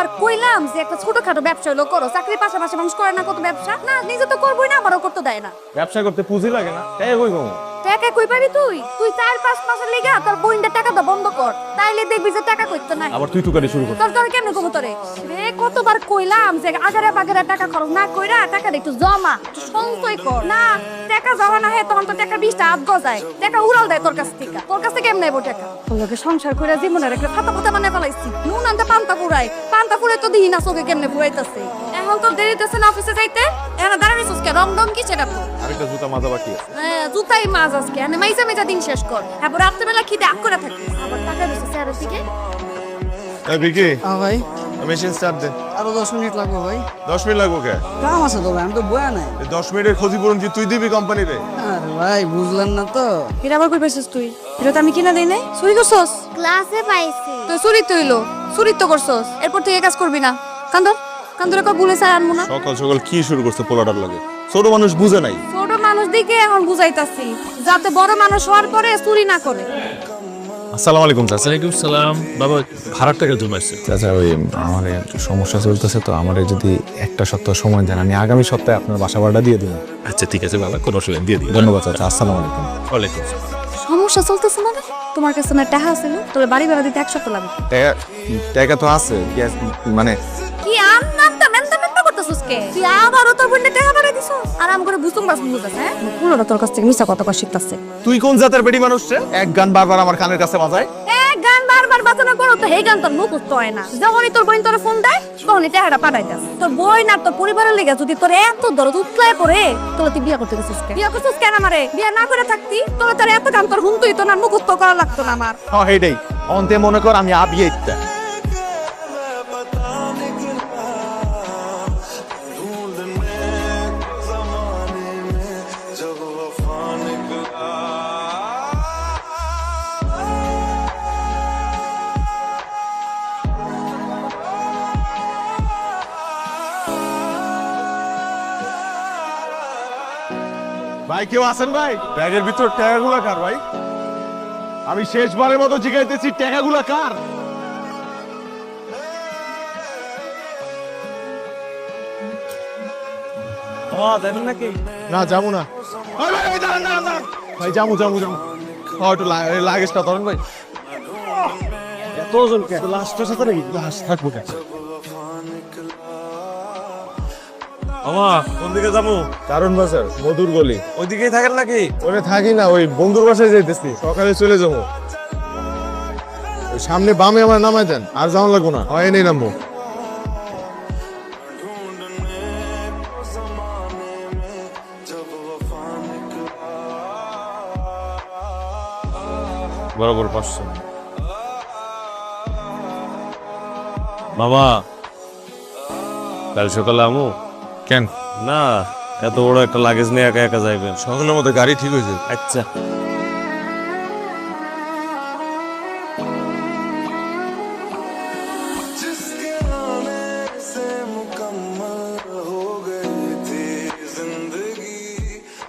কতবার কইলাম যে একটা ছোটখাটো ব্যবসা হলো করো, চাকরির পাশাপাশি মানুষ করে না কত ব্যবসা? না নিজে তো করবোই না, আমারও করতে দেয় না। ব্যবসা করতে পুঁজি লাগে না, তাই কই কম। টাকা কই পাবি তুই? তুই 4-5 মাসের লেগা তোর বইন্ডের টাকাটা বন্ধ কর, তাইলে দেখবি যে টাকা কইতে নাই। আবার তুই টুকারি শুরু কর। তোর কেমনে কমু তোরে? রে কতবার কইলাম যে আগারে বাগারে টাকা খরচ না কইরা টাকাটা একটু জমা, একটু সঞ্চয় কর। না টাকা জমা না হয় তখন তো টাকা 20টা হাত গজায়, টাকা উড়াল দেয় তোর কাছ থেকে। তোর কাছে কেমনে নেবো টাকা? তোর লগে সংসার কইরা জীবনের একটা ফাতা ফাতা বানায় ফেলাইছি। নুন আনতে পান্তা পুরাই, পান্তা পুরে তো দিই না চোখে কেমনে পুরাইতাছে। এখন তো দেরিতেছে না অফিসে যাইতে, এখন দাঁড়াইছিস কে? রংডং কি সেটা তো? আরেকটা জুতা মাজা বাকি আছে। হ্যাঁ জুতাই মাছ আজকে, মানে মাইজা মাইজা দিন শেষ কর। হ্যাঁ রাত্রেবেলা খিদে আগ করে থাকিস, আবার টাকা দিছে স্যারের দিকে। এই বিকি, ভাই মেশিন স্টার্ট দে। আরো 10 মিনিট লাগবে ভাই। 10 মিনিট লাগবে কে? কাম আছে তো ভাই, আমি তো বয়া নাই। এই 10 মিনিটের ক্ষতিপূরণ কি তুই দিবি কোম্পানিতে? আরে ভাই বুঝলেন না তো। এটা আবার কই পাইছিস তুই? এটা তো আমি কিনা দেই নাই। চুরি করছস? ক্লাসে পাইছি। তুই চুরি তো হইলো, চুরি তো করছস। এরপর থেকে কাজ করবি না। কান্দর কান্দরে কো ভুলে চাই আনমু না। সকাল সকাল কি শুরু করছে পোলাটার লাগে? ছোট মানুষ বুঝে নাই। ছোট মানুষ দিকে এখন বুঝাইতাছি যাতে বড় মানুষ হওয়ার পরে চুরি না করে। আসসালামু আলাইকুম চাচা। ওয়ালাইকুম সালাম। বাবা ভাড়ার টাকা জমাইছে। চাচা ওই আমার একটু সমস্যা চলতেছে তো, আমার যদি একটা সপ্তাহ সময় দেন আমি আগামী সপ্তাহে আপনার বাসা ভাড়া দিয়ে দিব। আচ্ছা ঠিক আছে বাবা, কোনো অসুবিধা দিয়ে দিই। ধন্যবাদ চাচা, আসসালামু আলাইকুম। ওয়ালাইকুম সালাম। সমস্যা চলতেছে মানে? তোমার কাছে না টাকা আছে? তবে বাড়ি ভাড়া দিতে 1 সপ্তাহ লাগবে। টাকা তো আছে, মানে কি নামটা মেনটা করতেছস কে? তুই আবারও তোর বোনের টাকা বাড়াই দিছস? আরাম করে বুঝুম বুঝাস, হ্যাঁ? পুরোটা তোর কাছ থেকে মিছা কথা কই শিখতাছে। তুই কোন জাতের বেডি মানুষ রে? এক গান বারবার আমার কানের কাছে বাজায়। এক গান বারবার বাজানো করো তো এই গান তোর মুখস্থ হয় না। যখনই তোর বোন তোর ফোন দেয় তখনই টাকাটা পাঠাই দাস। তোর বোন আর তোর পরিবারের লেগে যদি তোর এত দরদ উতলায় পড়ে, তোর তুই বিয়ে করতে গেছিস কেন? বিয়ে করছিস কেন আমারে? বিয়ে না করে থাকতি তোর এত গান তোর হুমতুই তো না, মুখস্থ করা লাগতো না আমার। হ্যাঁ হেডেই অন্তে মনে কর আমি আবিয়ে ইত্তা। ভাই কেউ আছেন ভাই? ব্যাগের ভিতর টাকাগুলা কার ভাই? আমি শেষবারের মতো জিজ্ঞাসা টাকাগুলা কার? দেবেন নাকি? না যাবো না। ভাই দাঁড়ান ভাই, যাবো। একটু লাগেজটা ধরেন ভাই। এত ওজন কে? লাস্টের সাথে নাকি? লাস্ট থাকবো কে? মামা কোন দিকে যাবো? কারণ বাজার, মধুর গলি। ওইদিকেই থাকেন নাকি? ওরে থাকি না, ওই বন্ধুর বাসায় যাইতেছি, সকালে চলে যাবো। ওই সামনে বামে আমার নামাই দেন, আর যাওয়া লাগবো না। হয় নেই নামবো। বরাবর 500। মামা কাল সকালে আমু? কেন? না এত বড় একটা লাগেজ নিয়ে একা একা যাইবেন? সকালের মধ্যে গাড়ি ঠিক হয়েছে। আচ্ছা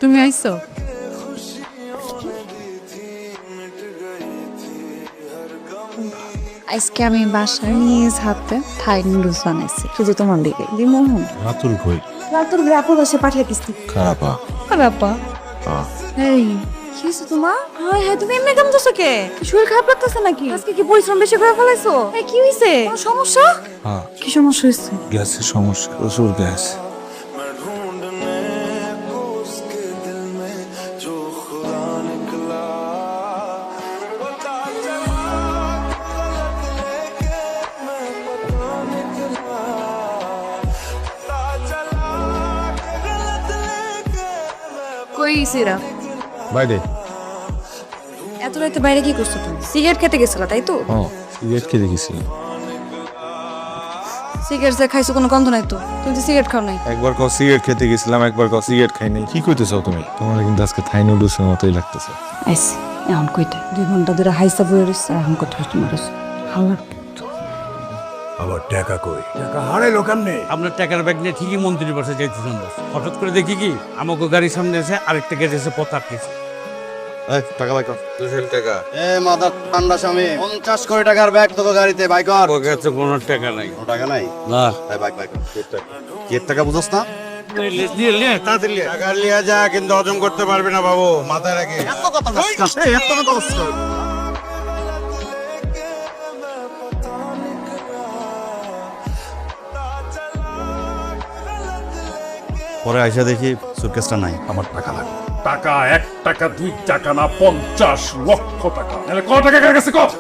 তুমি আইছো? আজকে আমি বাসায় নিজ হাতে থাই নুডলস বানাইছি, শুধু তোমার দিকে দিমোহন। রাতুল কই? তোর গ্রাফো বসে পাঠিয়ে দিছি। খারাপ খারাপা এই কি হইছে তোমার? হ্যাঁ তুমি এমনি কেমন যাচ্ছ কে? কি শরীর খারাপ লাগতেছে নাকি? আজকে কি পরিশ্রম বেশি করে ফেলাইছো? এই কি হইছে? কোনো সমস্যা? হ্যাঁ কি সমস্যা হয়েছে? গ্যাসের সমস্যা, প্রচুর গ্যাস। কই সিরা? বাইরে। এত রাতে বাইরে কি করছো তুমি? সিগারেট খেতে গেছিলা তাই তো? ও সিগারেট খেতে গেছিলাম। সিগারেট যে খাইছো কোনো গন্ধ নাই তো? তুমি তো সিগারেট খাও নাই। একবার কও সিগারেট খেতে গেছিলাম, একবার কও সিগারেট খাই নাই। কি কইতেছো তুমি? তোমার কিন্তু আজকে থাই নুডলসের মতোই লাগতেছে। আইসি এখন কইটা 2 ঘন্টা ধরে হাইসা বইয়ে রইছে, এখন কথা তোমার হালা। আবার টাকা কই? টাকা হারাইলো কেমনে? আপনার টাকার ব্যাগ নিয়ে ঠিকই মন্ত্রীর বাসায় যাইতেছেন, হঠাৎ করে দেখি কি আমাকে গাড়ির সামনে এসে আরেকটা গাড়ি এসে পথ আটকেছে। টাকা বাই কর। 200 টাকা। এ মাদার ঠান্ডা স্বামী 50 কোটি টাকার ব্যাগ তোকে গাড়িতে বাই কর। পকেটে কোনো টাকা নাই। কোনো টাকা নাই? না। এই বাইক বাই কর। কি টাকা বুঝছ না? তাড়াতাড়ি টাকা লিয়ে যা, কিন্তু হজম করতে পারবি না বাবু, মাথায় রাখি। এত কথা বলছিস, এত কথা বলছিস। পরে আইসা দেখি সুটকেসটা নাই, আমার টাকা লাগবে। টাকা 1 টাকা 2 টাকা না 50 লক্ষ টাকা। তাহলে কত টাকা কার কাছে কত?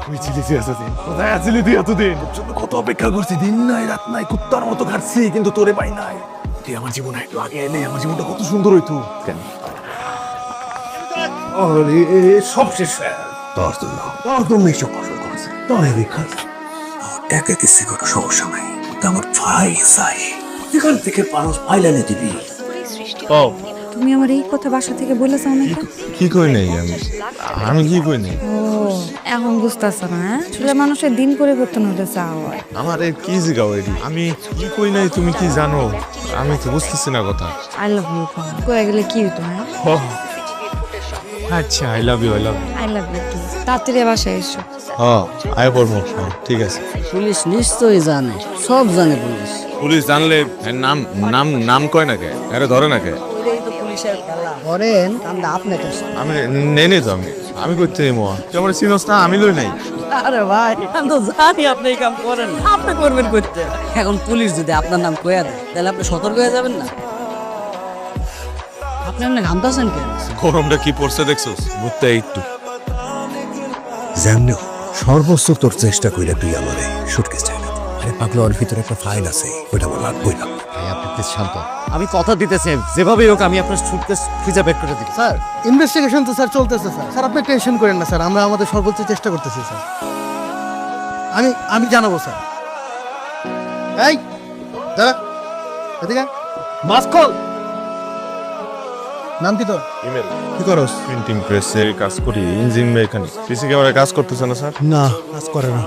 তুই ছিলিস এতদিন, কোথায় আছিলি তুই এতদিন? তোর জন্য কত অপেক্ষা করছি, দিন নাই রাত নাই, কুত্তার মতো ঘাটছি, কিন্তু তোরে পাই নাই। তুই আমার জীবনে একটু আগে এলে আমার জীবনটা কত সুন্দর হইতো। কেন সব শেষ হয়ে গেল। তোর জন্য তোর জন্য এইসব ফসল করছে। তোর এই বিখ্যাত টাকা কিছু কোনো সমস্যা নাই, কিন্তু আমার ভাই চাই। এখান থেকে মানুষ পাইলানে দিবি। তুমি আমার এই কথা বাসা থেকে বলেছো না? কি কই নাই আমি কি কই নাই? ও এখন বুঝতেছ না? আসলে মানুষের দিন পরিবর্তন হতে চাওয়া। আমার এই কি জিগাও এডি? আমি কি কই নাই তুমি কি জানো? আমি তো বুঝতেছি না কথা। আই লাভ ইউ কয়ে গেলে কি হতো? হ্যাঁ আচ্ছা I love you I love you too. তাড়াতাড়ি বাসায় এসো। আয় পড়বো, ঠিক আছে। পুলিশ নিশ্চয়ই জানে, সব জানে পুলিশ। পুলিশ জানলে এর নাম নাম নাম কয় না কে? আরে ধরে না কে? করেন আমরা আপনাকে। আমি নেই তো আমি করতে মোয়া তুই আমার চিনস না, আমি লই নাই। আরে ভাই আমি তো জানি আপনি এই কাম করেন না, আপনি করবেন করতে। এখন পুলিশ যদি আপনার নাম কয়া দেয় তাহলে আপনি সতর্ক হয়ে যাবেন না? আপনি এমনি ঘামতাছেন কেন? গরমটা কি পড়ছে দেখছস? বুঝতে একটু যেমনি সর্বোচ্চ তোর চেষ্টা কইরা তুই আমারে সুটকেস চাই না। আরে পাগলা, ওর ভিতরে একটা ফাইল আছে, ওইটা আমার লাগবেই না। আপনি প্লিজ শান্ত। আমি কথা দিতেছি, যেভাবেই হোক আমি আপনার সুটকেস খুঁজে বের করে দিই। স্যার ইনভেস্টিগেশন তো স্যার চলতেছে স্যার। স্যার আপনি টেনশন করেন না স্যার, আমরা আমাদের সর্বোচ্চ চেষ্টা করতেছি স্যার। আমি জানাবো স্যার। এই দাঁড়া, এদিকে মাস্ক খোল। নাম কি তোর? ইমেল কি করস? প্রিন্টিং প্রেসের কাজ করি, ইঞ্জিন মেকানিক। সিসি ক্যামেরায় কাজ করতেছে না স্যার? না, কাজ করে না।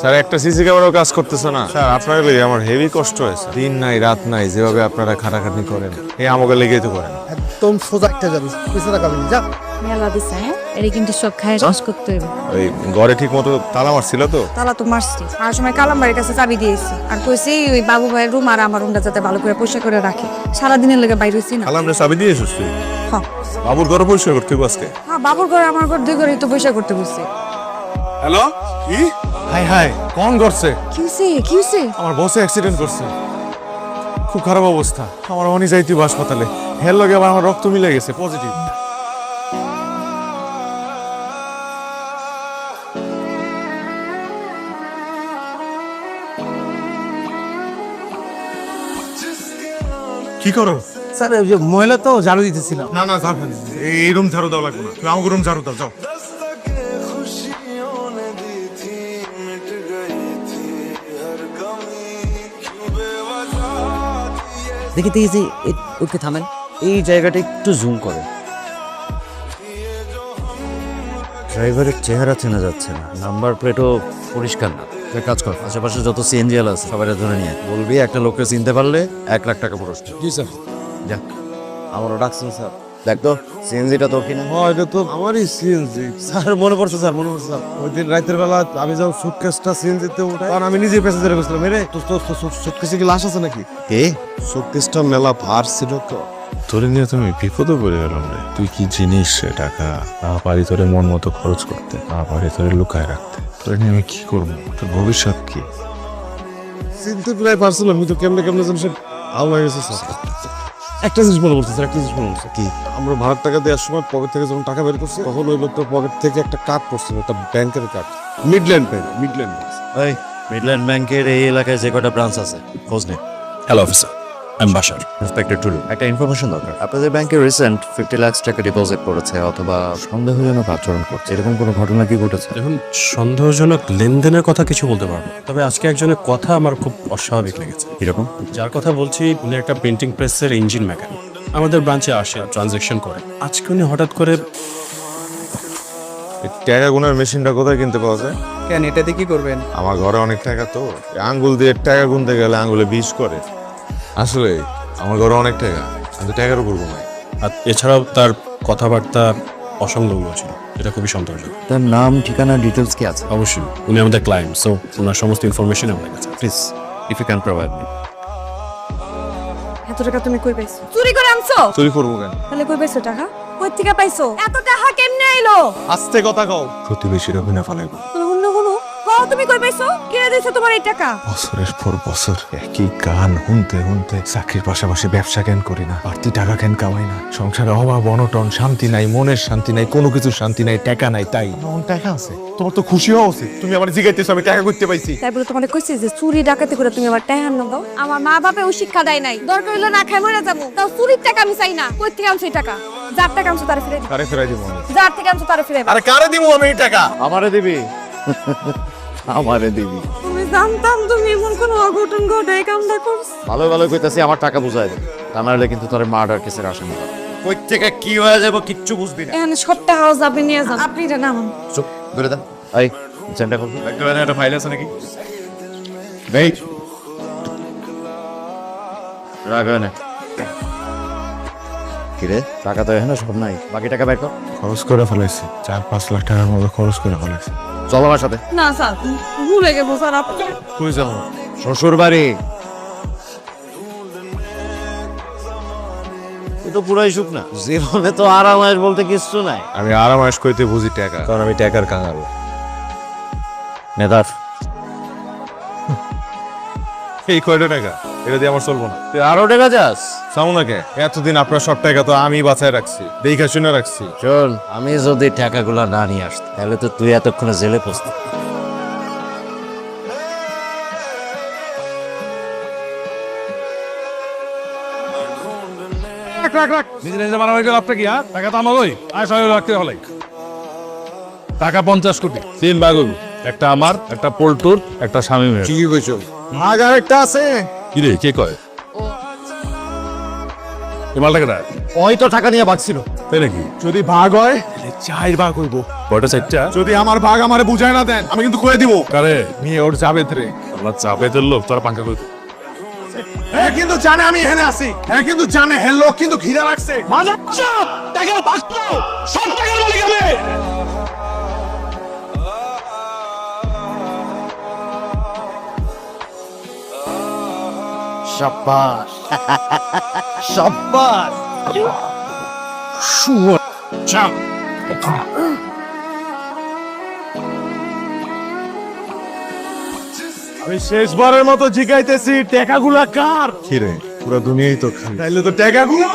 স্যার একটা সিসি ক্যামেরাও কাজ করতেছে না স্যার। আপনার লেগে আমার হেভি কষ্ট হয়েছে, দিন নাই রাত নাই, যেভাবে আপনারা খাটাখাটনি করেন এই আমাকে লেগেই তো করেন। একদম সোজা একটা যাবি, পিছনে তাকাবি না, যা। মেলা দিছে হ্যাঁ, এটা কিন্তু সব খায় চাষ করতে হবে। ওই ঘরে ঠিক মতো তালা মারছিল তো? তালা তো মারছি, আর সময় কালাম বাড়ির কাছে চাবি দিয়েছি, আর কইছি ওই বাবু ভাইয়ের রুম আর আমার রুমটা যাতে ভালো করে পরিষ্কার করে রাখে। সারাদিনের লেগে বাইরে হইছি না। আলামরে চাবি দিয়ে এসেছিস তুই? হ্যাঁ বাবুর ঘরে পরিষ্কার করতে হবে আজকে? হ্যাঁ, বাবুর ঘরে আমার ঘর দুই ঘরে তো পরিষ্কার করতে বসছি। হ্যালো, কি? হাই হাই, কোন করছে? কি হইছে কি হইছে? আমার বসে অ্যাক্সিডেন্ট করছে, খুব খারাপ অবস্থা। আমার অনি যাইতে হাসপাতালে, হের লগে আবার আমার রক্ত মিলে গেছে পজিটিভ। কি করো? স্যার ওই যে মহিলা তো ঝাড়ু দিতেছিলাম। না না যাবেন, এই রুম ঝাড়ু দাও লাগবে না, তুমি আমাকে রুম ঝাড়ু দাও, যাও। দেখি দেখি যে উঠতে থামেন, এই জায়গাটা একটু জুম করে। ড্রাইভারের চেহারা চেনা যাচ্ছে না, নাম্বার প্লেটও পরিষ্কার না। এক কাজ কর, আশেপাশে যত সিএনজিএল আছে সবাই ধরে নিয়ে বলবি একটা লোককে চিনতে পারলে 1 লাখ টাকা পুরস্কার। জি স্যার। যা, আমারও ডাকছেন স্যার। দেখ তো সিএনজিটা তোর কিনা। এটা তো আমারই সিএনজি স্যার মনে পড়ছে, স্যার মনে পড়ছে। ওই দিন রাতের বেলা আমি যখন সুটকেসটা সিএনজিতে উঠাই, কারণ আমি নিজে প্যাসেঞ্জারে গেছিলাম। এরে তো সুটকেসে কি লাশ আছে নাকি? কে? সুটকেসটা মেলা ভার ছিল তো। তোরে নিয়ে তুমি বিপদে পড়ে গেলাম রে। তুই কি জিনিস সে টাকা? না পারি তোরে মন মতো খরচ করতে, না পারি তোরে লুকায় রাখতে। তোরে নিয়ে আমি কি করবো? তোর ভবিষ্যৎ কি? চিনতে প্রায় পারছিলাম, কিন্তু কেমনে কেমনে যেন সে আল্লাহ গেছে স্যার। একটা জিনিস মনে পড়ছে স্যার, একটা জিনিস মনে পড়ছে। কি? আমরা ভাড়ার টাকা দেওয়ার সময় পকেট থেকে যখন টাকা বের করছি, তখন ওই লোকটার পকেট থেকে একটা কার্ড পড়ছিল, একটা ব্যাংকের কার্ড, মিডল্যান্ড ব্যাংক। এই মিডল্যান্ড ব্যাংকের এই এলাকায় যে কটা ব্রাঞ্চ আছে খোঁজ নে। হ্যালো অফিসার, আমি বাসার। ইন্সপেক্টর টুলু, একটা ইনফরমেশন দরকার। আপনাদের ব্যাংকে রিসেন্ট 50 লাখ টাকা ডিপোজিট করেছে অথবা সন্দেহজনক আচরণ করছে, এরকম কোনো ঘটনা কি ঘটেছে? এখন সন্দেহজনক লেনদেনের কথা কিছু বলতে পারবো, তবে আজকে একজনের কথা আমার খুব অস্বাভাবিক লেগেছে। এরকম? যার কথা বলছি উনি একটা প্রিন্টিং প্রেসের ইঞ্জিন মেকানিক, আমাদের ব্রাঞ্চে আসে, ট্রানজ্যাকশন করে। আজকে উনি হঠাৎ করে টাকা গুনার মেশিনটা কোথায় কিনতে পাওয়া যায়? কেন, এটা দিয়ে কি করবেন? আমার ঘরে অনেক টাকা তো, আঙ্গুল দিয়ে টাকা গুনতে গেলে আঙ্গুলে 20 করে। আসলে আমার ঘরে অনেক টাকা, আমি তো টাকারও করবো না। আর এছাড়াও তার কথাবার্তা অসংলগ্ন ছিল, এটা খুবই সন্দেহজনক। তার নাম ঠিকানা ডিটেলস কি আছে? অবশ্যই উনি আমাদের ক্লায়েন্ট, সো ওনার সমস্ত ইনফরমেশন আমাদের কাছে। Please if you can provide me. এত টাকা তুমি কই পাইছো? চুরি করে আনছো? চুরি করবো কেন? তাহলে কই পাইছো টাকা? কই থেকে পাইছো? এত টাকা কেমনে আইলো? আস্তে কথা কও। প্রতিবেশীর অভিনয় ফেলাইব। অন্য কোনো হ্যাঁ তুমি কই পাইছো? কে দিয়েছে তোমার এই টাকা? বছরের পর বছর একই গান শুনতে শুনতে চাকরির পাশাপাশি ব্যবসা কেন করি না, বাড়তি টাকা কেন কামাই না, সংসারে অভাব অনটন, শান্তি নাই, মনের শান্তি নাই, কোনো কিছু শান্তি নাই, টাকা নাই, তাই আমার টাকা আছে, তোমার তো খুশি হওয়া উচিত। তুমি আমার জিগাইতেছো আমি টাকা করতে পাইছি। তাই বলে তোমাদের কইছি যে চুরি ডাকাতি করে তুমি আমার টাকা আনো দাও? আমার মা বাপে ও শিক্ষা দেয় নাই, দরকার হইলে না খাই মরে যাবো। তাও চুরির টাকা আমি চাই না। কই থেকে আনছো এই টাকা? যার টাকা আনছো তারে ফিরে দিও। কারে ফেরাই দিব আমি? যার থেকে আনছো তারে ফিরে দাও। আরে কারে দিব আমি এই টাকা? আমারে দিবি? আমারে দিবি? তুমি জানতাম তুমি এমন কোনো অঘটন ঘটাই কামটা করছো। ভালো ভালো কইতাছি, আমার টাকা বুঝাই দে, তা নাহলে কিন্তু তোর মার্ডার কেসের আসামি হবে। কই থেকে কি হয়ে যাবো কিচ্ছু বুঝবি না। এখানে সব টাকা যাবে নিয়ে যান, আপনি এটা নামান। চুপ ধরে দেন। এই চেনটা করবি? একটা ফাইল আছে নাকি? নেই। রাখবে না। কিরে টাকা তো এখানে সব নাই, বাকি টাকা বের কর। খরচ করে ফেলাইছি, 4-5 লাখ টাকার মতো খরচ করে ফেলাইছি। চল আমার সাথে। না স্যার, ভুলে গেবো স্যার আপনি। কই যাবো? শ্বশুর বাড়ি। তুই তো পুরাই সুখ না, জীবনে তো আরামায়েশ বলতে কিচ্ছু নাই। আমি আরামায়েশ কইতে বুঝি টাকা, কারণ আমি টাকার কাঙাল। নেতার এই কয়টা টাকা? এটা দিয়ে আমার চলবো না। তুই আরো টাকা যাস? চাও না কে? এতদিন আপনার সব টাকা তো আমি বাঁচায় রাখছি, দেখা শুনে রাখছি। শোন, আমি যদি টাকাগুলো না নিয়ে আসতাম তাহলে তো তুই এতক্ষণে জেলে পৌঁছতি। নিজে নিজে মারামারি করে লাভটা কি? টাকা তো আমার ওই আয় 6 লাখ টাকা হলাই। টাকা 50 কোটি, 3 ভাগ হইব। একটা আমার, একটা পল্টুর, একটা স্বামীমের। ঠিকই কইছো। ভাগ আরেকটা আছে। কি রে, কে কয়? এই মালটা কেটা? ওই তো টাকা নিয়ে ভাগছিল। তাই নাকি? যদি ভাগ হয় তাহলে 4 ভাগ হইব। কয়টা 4টা? যদি আমার ভাগ আমারে বুঝায় না দেন আমি কিন্তু কয়ে দিব। কারে? নিয়ে ওর যাবে রে। আল্লাহ চাপেতের লোক, তোরা পাঙ্কা করে। হ্যাঁ কিন্তু জানে আমি এখানে আছি। হ্যাঁ কিন্তু জানে হ্যাঁ লোক কিন্তু ঘিরে রাখছে। মাঝে টাকা ভাগতো সব টাকার মালিক আমি। শাবাশ শাবাশ। চাপ। আমি শেষবারের মতো জিগাইতেছি টাকাগুলা কার? কি রে, পুরো দুনিয়াই তো খালি। তাইলে তো টাকাগুলো